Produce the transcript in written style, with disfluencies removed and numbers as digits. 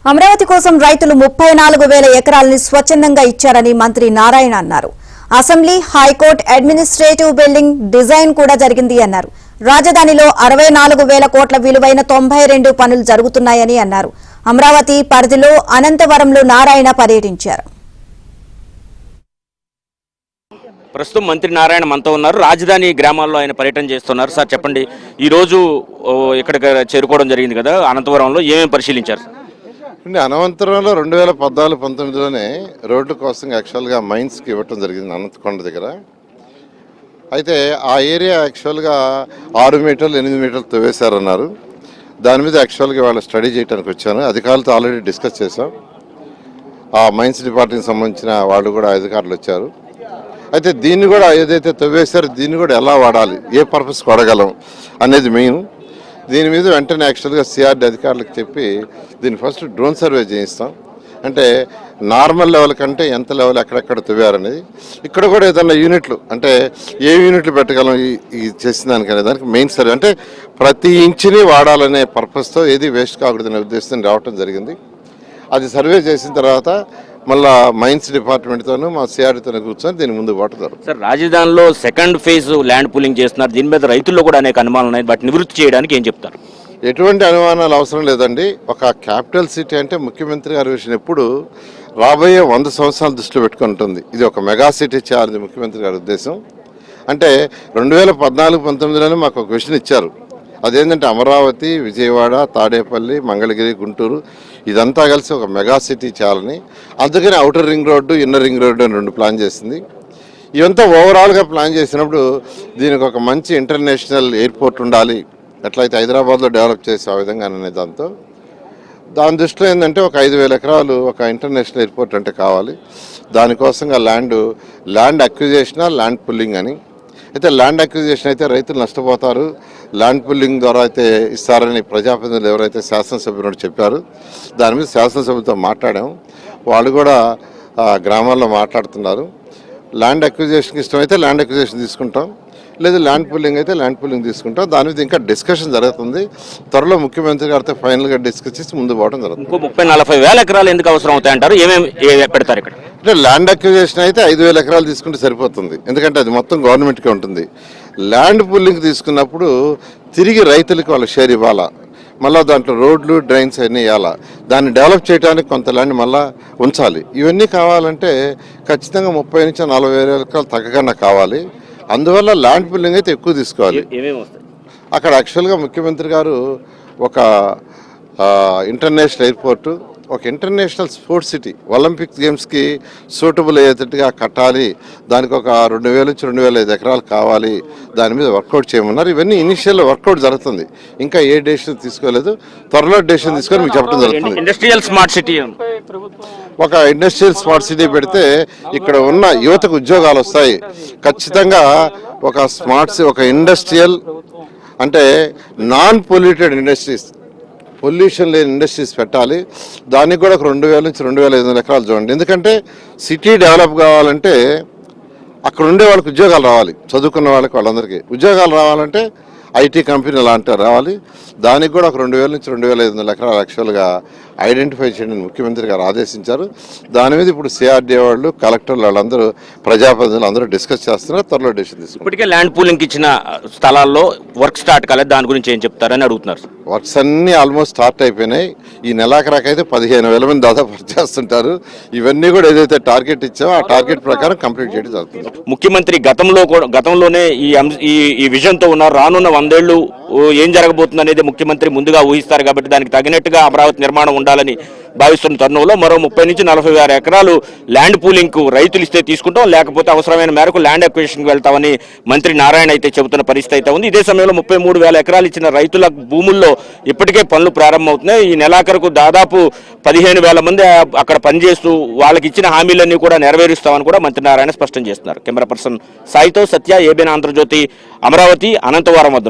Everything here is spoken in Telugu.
అమరావతి కోసం రైతులు 34,000 ఎకరాలని స్వచ్ఛందంగా ఇచ్చారని మంత్రి నారాయణ అన్నారు. Assembly, high court, administrative building design కూడా జరిగింది అన్నారు. రాజధానిలో 64,000 కోట్ల విలువైన 92 పనులు జరుగుతున్నాయని అన్నారు. అమరావతి పరిధిలో అనంతవరంలో నారాయణ పర్యటించారు. ప్రస్తుతం మంత్రి నారాయణ మనతో ఉన్నారు. రాజధాని గ్రామాల్లో ఆయన పర్యటన చేస్తున్నారు. సార్ చెప్పండి, ఈ రోజు ఇక్కడికి చేరుకోవడం జరిగింది కదా, అనంతవరంలో ఏమేమి పరిశీలించారు? అనంతవరంలో 2014-19లోనే రోడ్డు కోసం యాక్చువల్గా మైన్స్కి ఇవ్వటం జరిగింది అనంతకొండ దగ్గర. అయితే ఆ ఏరియా యాక్చువల్గా 6 మీటర్లు 8 మీటర్లు తవ్వేశారన్నారు. దాని మీద యాక్చువల్గా వాళ్ళు స్టడీ చేయడానికి వచ్చాను. అధికారులతో ఆల్రెడీ డిస్కస్ చేశాం. ఆ మైన్స్ డిపార్ట్మెంట్కి సంబంధించిన వాళ్ళు కూడా అధికారులు వచ్చారు. అయితే దీన్ని కూడా ఏదైతే తవ్వేశారో దీన్ని కూడా ఎలా వాడాలి, ఏ పర్పస్ వాడగలం అనేది మెయిన్. దీని మీద వెంటనే యాక్చువల్గా సిఆర్డీ అధికారులకు చెప్పి దీన్ని ఫస్ట్ డ్రోన్ సర్వే చేయిస్తాం. అంటే నార్మల్ లెవెల్ కంటే ఎంత లెవెల్ ఎక్కడెక్కడ తవ్వారనేది, ఇక్కడ కూడా ఏదైనా యూనిట్లు అంటే ఏ యూనిట్లు పెట్టగలం ఈ చేసిన దానికనే దానికి మెయిన్ సర్వే. అంటే ప్రతి ఇంచుని వాడాలనే పర్పస్తో ఏది వేస్ట్ కాకూడదనే ఉద్దేశంతో రావటం జరిగింది. అది సర్వే చేసిన తర్వాత మళ్ళా మైన్స్ డిపార్ట్మెంట్తోనూ మా సిఆర్డీతోనే కూర్చొని దీన్ని ముందుకు పట్టుతారు. సార్, రాజధానిలో సెకండ్ ఫేజ్ ల్యాండ్ పూలింగ్ చేస్తున్నారు. దీని మీద రైతుల్లో కూడా అనేక అనుమానాలు ఉన్నాయి. వాటిని నివృత్తి చేయడానికి ఏం చెప్తారు? ఎటువంటి అనుమానాలు అవసరం లేదండి. ఒక క్యాపిటల్ సిటీ అంటే ముఖ్యమంత్రి గారి విషయం ఎప్పుడు రాబోయే 100 సంవత్సరాల దృష్టిలో పెట్టుకుని ఉంటుంది. ఇది ఒక మెగా సిటీ చేయాలని ముఖ్యమంత్రి గారి ఉద్దేశం. అంటే 2014-19లోనే మాకు ఒక విషయం ఇచ్చారు. అదేంటంటే అమరావతి, విజయవాడ, తాడేపల్లి, మంగళగిరి, గుంటూరు ఇదంతా కలిసి ఒక మెగా సిటీ చేయాలని. అందుకని outer ring road, inner ring road అని 2 ప్లాన్ చేసింది. ఇవంతా ఓవరాల్గా ప్లాన్ చేసినప్పుడు దీనికి ఒక మంచి ఇంటర్నేషనల్ ఎయిర్పోర్ట్ ఉండాలి, ఎట్లయితే హైదరాబాద్లో డెవలప్ చేసే ఆ విధంగా అనే దాని దృష్టిలో ఏంటంటే ఒక 5,000 ఎకరాలు ఒక ఇంటర్నేషనల్ ఎయిర్పోర్ట్ అంటే కావాలి. దానికోసంగా ల్యాండ్ అక్విజిషన్, ల్యాండ్ పుల్లింగ్ అని. అయితే ల్యాండ్ అక్విజిషన్ అయితే రైతులు నష్టపోతారు, ల్యాండ్ పుల్లింగ్ ద్వారా అయితే ఇస్తారని ప్రజాప్రతినిధులు ఎవరైతే శాసనసభ్యులు చెప్పారు. దాని మీద శాసనసభ్యులతో మాట్లాడాము. వాళ్ళు కూడా గ్రామాల్లో మాట్లాడుతున్నారు. ల్యాండ్ అక్విజిషన్కి ఇష్టమైతే ల్యాండ్ అక్విజిషన్ తీసుకుంటాం, లేదు ల్యాండ్ పుల్లింగ్ అయితే ల్యాండ్ పుల్లింగ్ తీసుకుంటాం. దాని మీద ఇంకా డిస్కషన్ జరుగుతుంది. త్వరలో ముఖ్యమంత్రి గారితో ఫైనల్గా డిస్కస్ చేసి ముందు పోవడం జరుగుతుంది. ఇంకో 30-40 ఎకరాలు ఎందుకు అవసరం అవుతాయంటారు? ఏమేమి పెడతారు ఇక్కడ? అంటే ల్యాండ్ అక్విజిషన్ అయితే 5,000 ఎకరాలు తీసుకుంటే సరిపోతుంది, ఎందుకంటే అది మొత్తం గవర్నమెంట్కే ఉంటుంది. ల్యాండ్ పుల్లింగ్ తీసుకున్నప్పుడు తిరిగి రైతులకు వాళ్ళ షేర్ ఇవ్వాలా, మళ్ళీ దాంట్లో రోడ్లు, డ్రైన్స్ అన్నీ వేయాలా, దాన్ని డెవలప్ చేయడానికి కొంత ల్యాండ్ మళ్ళీ ఉంచాలి. ఇవన్నీ కావాలంటే ఖచ్చితంగా 30-40 ఎకరాలు తగ్గకుండా కావాలి. అందువల్ల ల్యాండ్ పుల్లింగ్ అయితే ఎక్కువ తీసుకోవాలి. అక్కడ యాక్చువల్గా ముఖ్యమంత్రి గారు ఒక ఇంటర్నేషనల్ ఎయిర్పోర్టు, ఒక ఇంటర్నేషనల్ స్పోర్ట్స్ సిటీ, ఒలింపిక్స్ గేమ్స్కి సూటబుల్ అయ్యేటట్టుగా కట్టాలి. దానికి ఒక 2,000-2,500 ఎకరాలు కావాలి. దాని మీద వర్కౌట్ చేయమన్నారు. ఇవన్నీ ఇనిషియల్ వర్కౌట్ జరుగుతుంది. ఇంకా ఏ డెసిషన్ తీసుకోలేదు. త్వరలో డెసిషన్ తీసుకొని మీకు చెప్పడం జరుగుతుంది. ఇండస్ట్రియల్ స్మార్ట్ సిటీ, ఒక ఇండస్ట్రియల్ స్మార్ట్ సిటీ పెడితే ఇక్కడ ఉన్న యువతకు ఉద్యోగాలు వస్తాయి. ఖచ్చితంగా ఒక ఇండస్ట్రియల్ అంటే నాన్ పొల్యూటెడ్ ఇండస్ట్రీస్, పొల్యూషన్ లేని ఇండస్ట్రీస్ పెట్టాలి. దానికి కూడా ఒక 2,000-2,500 ఎకరాలు చూడండి. ఎందుకంటే సిటీ డెవలప్ కావాలంటే అక్కడ ఉండే వాళ్ళకి ఉద్యోగాలు రావాలి, చదువుకున్న వాళ్ళందరికీ ఉద్యోగాలు రావాలంటే ఐటీ కంపెనీ లాంటి రావాలి. దానికి కూడా ఒక 2,000-2,500 ఎకరాలు యాక్చువల్గా ఐడెంటిఫై చేయడం ముఖ్యమంత్రి గారు ఆదేశించారు. దాని మీద ఇప్పుడు సిఆర్డీ వాళ్ళు, కలెక్టర్లు, వాళ్ళందరూ ప్రజాప్రతినిధులు అందరూ డిస్కస్ చేస్తున్నారు. త్వరలో డెసిషన్ తీసుకుంటారు. ఇప్పటికే ల్యాండ్ పూలింగ్ ఇచ్చిన స్థలాల్లో వర్క్ స్టార్ట్ కాలేదు, దాని గురించి ఏం చెప్తారని అడుగుతున్నారు. వర్క్స్ అన్నీ ఆల్మోస్ట్ స్టార్ట్ అయిపోయినాయి. ఈ నెలాఖరాకైతే 15,000 మంది దాదాపు వర్క్ చేస్తుంటారు. ఇవన్నీ కూడా ఏదైతే టార్గెట్ ఇచ్చామో ఆ టార్గెట్ ప్రకారం కంప్లీట్ చేయడం జరుగుతుంది. ముఖ్యమంత్రి గతంలోనే ఈ విజన్తో ఉన్నారు. రానున్న 100 ఏళ్ళు ఏం జరగబోతుంది అనేది ముఖ్యమంత్రి ముందుగా ఊహిస్తారు. కాబట్టి దానికి తగినట్టుగా అమరావతి నిర్మాణం ఉండాలని భావిస్తున్న తరుణంలో మరో 30-46 ఎకరాలు ల్యాండ్ పూలింగ్ కు రైతులు ఇస్తే తీసుకుంటాం, లేకపోతే అవసరమైన మేరకు ల్యాండ్ అక్విజిషన్కి వెళ్తామని మంత్రి నారాయణ అయితే చెబుతున్న పరిస్థితి అయితే ఉంది. ఇదే సమయంలో 33,000 ఎకరాలు ఇచ్చిన రైతుల భూముల్లో ఇప్పటికే పనులు ప్రారంభమవుతున్నాయి. ఈ నెలాఖరుకు దాదాపు 15,000 మంది అక్కడ పనిచేస్తూ వాళ్ళకి ఇచ్చిన హామీలన్నీ కూడా నెరవేరుస్తామని కూడా మంత్రి నారాయణ స్పష్టం చేస్తున్నారు. కెమెరా పర్సన్ సాయితో సత్య, ఏబిఎన్ ఆంధ్రజ్యోతి, అమరావతి, అనంతవరం వద్ద.